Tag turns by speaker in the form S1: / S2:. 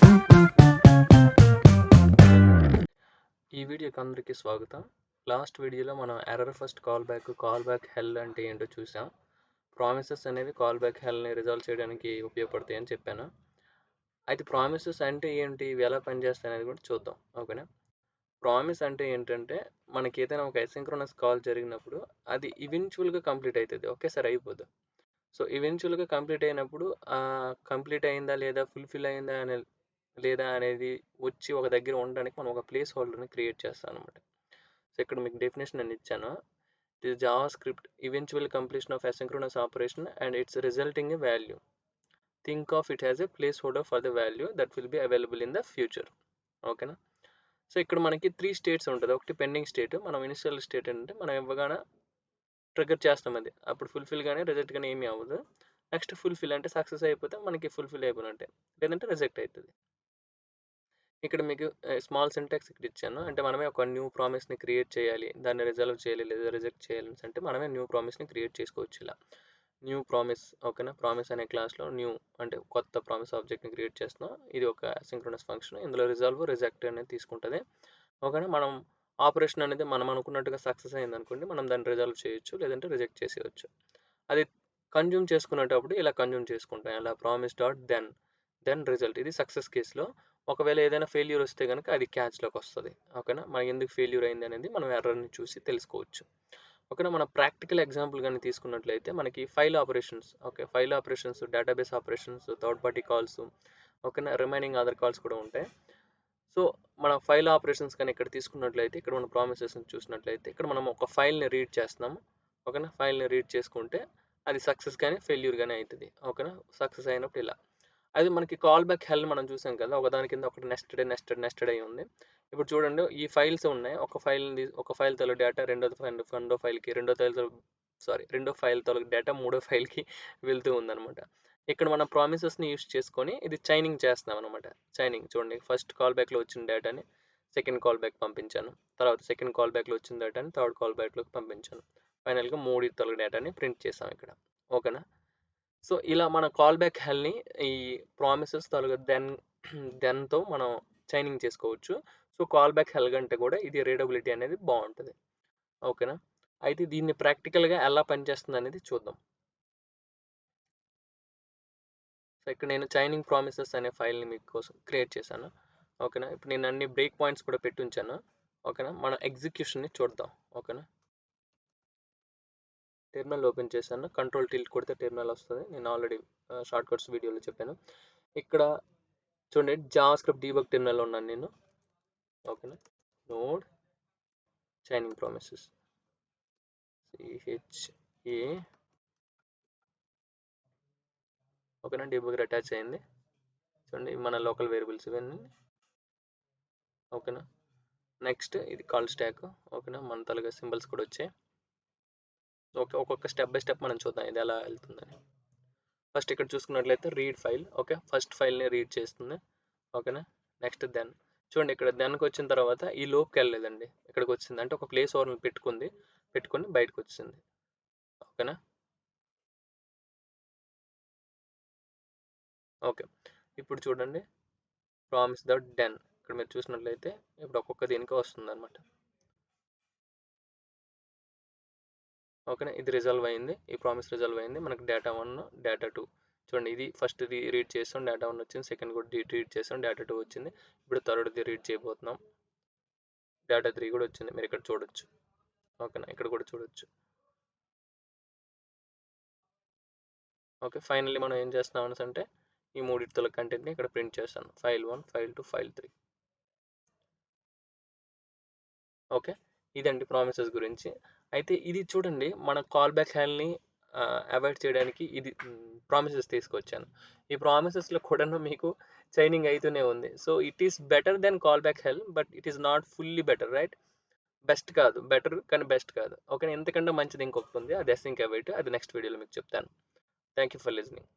S1: ఈ వీడియోకి అందరికీ స్వాగతం. లాస్ట్ వీడియోలో మనం ఎర్రర్ ఫస్ట్ కాల్ బ్యాక్ హెల్ అంటే ఏంటో చూసాం. ప్రామిసెస్ అనేవి కాల్ బ్యాక్ హెల్ని రిజాల్వ్ చేయడానికి ఉపయోగపడతాయి అని చెప్పాను. అయితే ప్రామిసెస్ అంటే ఏంటి, ఇవి ఎలా పనిచేస్తాయి అనేది కూడా చూద్దాం. ఓకేనా. ప్రామిస్ అంటే ఏంటంటే మనకి ఏదైనా ఒక అసింక్రోనస్ కాల్ జరిగినప్పుడు అది ఈవెన్చువల్గా కంప్లీట్ అవుతుంది, ఒకేసారి అయిపోదు. సో ఈవెన్చువల్గా కంప్లీట్ అయినప్పుడు కంప్లీట్ అయిందా లేదా, ఫుల్ఫిల్ అయిందా లేదా అనేది వచ్చి ఒక దగ్గర ఉండడానికి మనం ఒక ప్లేస్ హోల్డర్ని క్రియేట్ చేస్తాం అనమాట. సో ఇక్కడ మీకు డెఫినేషన్ నేను ఇచ్చాను. It is Java script eventual completion of asynchronous operation and it's resulting A value. Think of it has a place holder for the value that will be available in the future. ఓకేనా. So ఇక్కడ మనకి 3 states ఉంటుంది. ఒకటి pending state, మనం initial state అంటే మనం ఇవ్వగానే trigger చేస్తాం, అది అప్పుడు ఫుల్ఫిల్ కానీ రిజెక్ట్ కానీ ఏమీ అవ్వదు. నెక్స్ట్ ఫుల్ఫిల్ అంటే సక్సెస్ అయిపోతే మనకి ఫుల్ఫిల్ అయిపోయినట్టే, లేదంటే రిజెక్ట్ అవుతుంది. ఇక్కడ మీకు స్మాల్ సింటాక్స్ ఇక్కడ ఇచ్చాను. అంటే మనమే ఒక న్యూ ప్రామిస్ని క్రియేట్ చేయాలి, దాన్ని రిజల్వ్ చేయాలి లేదా రిజెక్ట్ చేయాలి అంటే మనమే న్యూ ప్రామిస్ని క్రియేట్ చేసుకోవచ్చు. ఇలా న్యూ ప్రామిస్, ఓకేనా. ప్రామిస్ అనే క్లాస్లో న్యూ అంటే కొత్త ప్రామిస్ ఆబ్జెక్ట్ని క్రియేట్ చేస్తున్నాం. ఇది ఒక సింక్రోనస్ ఫంక్షన్. ఇందులో రిజల్వ్ రిజెక్ట్ అనేది తీసుకుంటుంది. ఓకేనా. మనం ఆపరేషన్ అనేది మనం అనుకున్నట్టుగా సక్సెస్ అయింది అనుకోండి, మనం దాన్ని రిజల్వ్ చేయొచ్చు లేదంటే రిజెక్ట్ చేసేయచ్చు. అది కన్జ్యూమ్ చేసుకునేటప్పుడు ఇలా కన్జ్యూమ్ చేసుకుంటాం, ఇలా ప్రామిస్ డాట్ దెన్ రిజల్ట్. ఇది సక్సెస్ కేసులో. ఒకవేళ ఏదైనా ఫెయిల్యూర్ వస్తే కనుక అది క్యాచ్లోకి వస్తుంది. ఓకేనా. మనకి ఎందుకు ఫెయిల్యూర్ అయింది అనేది మనం ఎర్రర్ని చూసి తెలుసుకోవచ్చు. ఓకేనా. మన ప్రాక్టికల్ ఎగ్జాంపుల్ కానీ తీసుకున్నట్లయితే మనకి file operations, okay, file operations, database operations, third party calls, ఓకేనా, రిమైనింగ్ అదర్ కాల్స్ కూడా ఉంటాయి. సో మన ఫైల్ ఆపరేషన్స్ కానీ ఇక్కడ తీసుకున్నట్లయితే, ఇక్కడ మన ప్రామిసెస్ని చూసినట్లయితే ఇక్కడ మనం ఒక ఫైల్ని రీడ్ చేస్తున్నాము. ఓకేనా. ఫైల్ని రీడ్ చేసుకుంటే అది సక్సెస్ కానీ ఫెయిల్యూర్ కానీ అవుతుంది. ఓకేనా. సక్సెస్ అయినప్పుడు ఇలా. అది మనకి కాల్ బ్యాక్ హెల్ మనం చూసాం కదా, ఒకదాని కింద ఒకటి నెస్టెడ్ అయి ఉంది. ఇప్పుడు చూడండి, ఈ ఫైల్స్ ఉన్నాయి. ఒక ఫైల్ తల డేటా రెండో ఫైల్ తల డేటా మూడో ఫైల్కి వెళ్తూ ఉందన్నమాట. ఇక్కడ మనం ప్రామిసెస్ని యూస్ చేసుకొని ఇది చైనింగ్ చేస్తున్నాం అనమాట. చైనింగ్ చూడండి, ఫస్ట్ కాల్ బ్యాక్లో వచ్చిన డేటాని సెకండ్ కాల్ బ్యాక్ పంపించాను, తర్వాత సెకండ్ కాల్ బ్యాక్లో వచ్చిన డేటాని థర్డ్ కాల్ బ్యాక్లోకి పంపించాను, ఫైనల్గా 3 తల డేటాని ప్రింట్ చేసాం ఇక్కడ. ఓకేనా. సో ఇలా మన కాల్ బ్యాక్ హెల్ని ఈ ప్రామిసెస్ తాలూకా దెన్తో మనం చైనింగ్ చేసుకోవచ్చు. సో కాల్ బ్యాక్ హెల్ కంటే కూడా ఇది రీడబిలిటీ అనేది బాగుంటుంది. ఓకేనా. అయితే దీన్ని ప్రాక్టికల్గా ఎలా పనిచేస్తుంది అనేది చూద్దాం. సో ఇక్కడ నేను చైనింగ్ ప్రామిసెస్ అనే ఫైల్ని మీకోసం క్రియేట్ చేశాను. ఓకేనా. ఇప్పుడు నేను అన్ని బ్రేక్ పాయింట్స్ కూడా పెట్టి ఉంచాను. ఓకేనా. మన ఎగ్జిక్యూషన్ని చూద్దాం. ఓకేనా. టెర్మినల్ ఓపెన్ చేశాను, కంట్రోల్ టిల్ట్ కొడితే టెర్మినల్ వస్తుంది. నేను ఆల్రెడీ షార్ట్ కట్స్ వీడియోలో చెప్పాను. ఇక్కడ చూడండి, జావా స్క్రిప్ట్ డీబగ్ టెర్మినల్ ఉన్నాను నేను. ఓకేనా. Node chaining promises CHA. ఓకేనా. డీబగర్ అటాచ్ అయింది. చూడండి మన లోకల్ వేరియబుల్స్ ఇవన్నీ. ఓకేనా. నెక్స్ట్ ఇది కాల్ స్టాక్. ఓకేనా. మన తలగా సింబల్స్ కూడా వచ్చాయి. ఓకే, ఒక్కొక్క స్టెప్ బై స్టెప్ మనం చూద్దాం ఇది ఎలా వెళ్తుందని. ఫస్ట్ ఇక్కడ చూసుకున్నట్లయితే రీడ్ ఫైల్. ఓకే, ఫస్ట్ ఫైల్ని రీడ్ చేస్తుంది. ఓకేనా. నెక్స్ట్ దెన్ చూడండి, ఇక్కడ దెన్కి వచ్చిన తర్వాత ఈ లోపుకి వెళ్ళలేదండి, ఇక్కడికి వచ్చింది. అంటే ఒక ప్లేస్ ఓవర్ని పెట్టుకొని బయటకు వచ్చింది. ఓకేనా. ఓకే, ఇప్పుడు చూడండి ప్రామిస్ డాట్ డెన్. ఇక్కడ మీరు చూసినట్లయితే ఇప్పుడు ఒక్కొక్క దీనికి వస్తుంది అనమాట. ఓకేనా. ఇది రిజల్వ్ అయింది, ఈ ప్రామిస్ రిజల్వ్ అయింది. మనకి డేటా 1 డేటా 2 చూడండి, ఇది ఫస్ట్ రీడ్ చేస్తాం, డేటా 1 వచ్చింది. సెకండ్ కూడా రీడ్ చేస్తాం, డేటా 2 వచ్చింది. ఇప్పుడు థర్డ్ది రీడ్ చేయబోతున్నాం, డేటా 3 కూడా వచ్చింది. మీరు ఇక్కడ చూడొచ్చు. ఓకేనా. ఇక్కడ కూడా చూడొచ్చు. ఓకే, ఫైనల్లీ మనం ఏం చేస్తున్నాం అనేసి అంటే ఈ మూడిటితో కంటెంట్ని ఇక్కడ ప్రింట్ చేస్తాను, ఫైల్ 1, ఫైల్ 2, ఫైల్ 3. ఓకే, ఇదండి ప్రామిసెస్ గురించి. అయితే ఇది చూడండి, మన కాల్ బ్యాక్ హ్యాల్ని అవాయిడ్ చేయడానికి ఇది ప్రామిసెస్ తీసుకొచ్చాను. ఈ ప్రామిసెస్లో కూడా మీకు చైనింగ్ అవుతూనే ఉంది. So it is better than callback hell, but it is not fully better, right. Best కాదు, బెటర్ కానీ బెస్ట్ కాదు. ఓకే, ఎందుకంటే మంచిది ఇంకొకటి ఉంది, అది అసింక్ అవైట్, అది నెక్స్ట్ వీడియోలో మీకు చెప్తాను. Thank you for listening.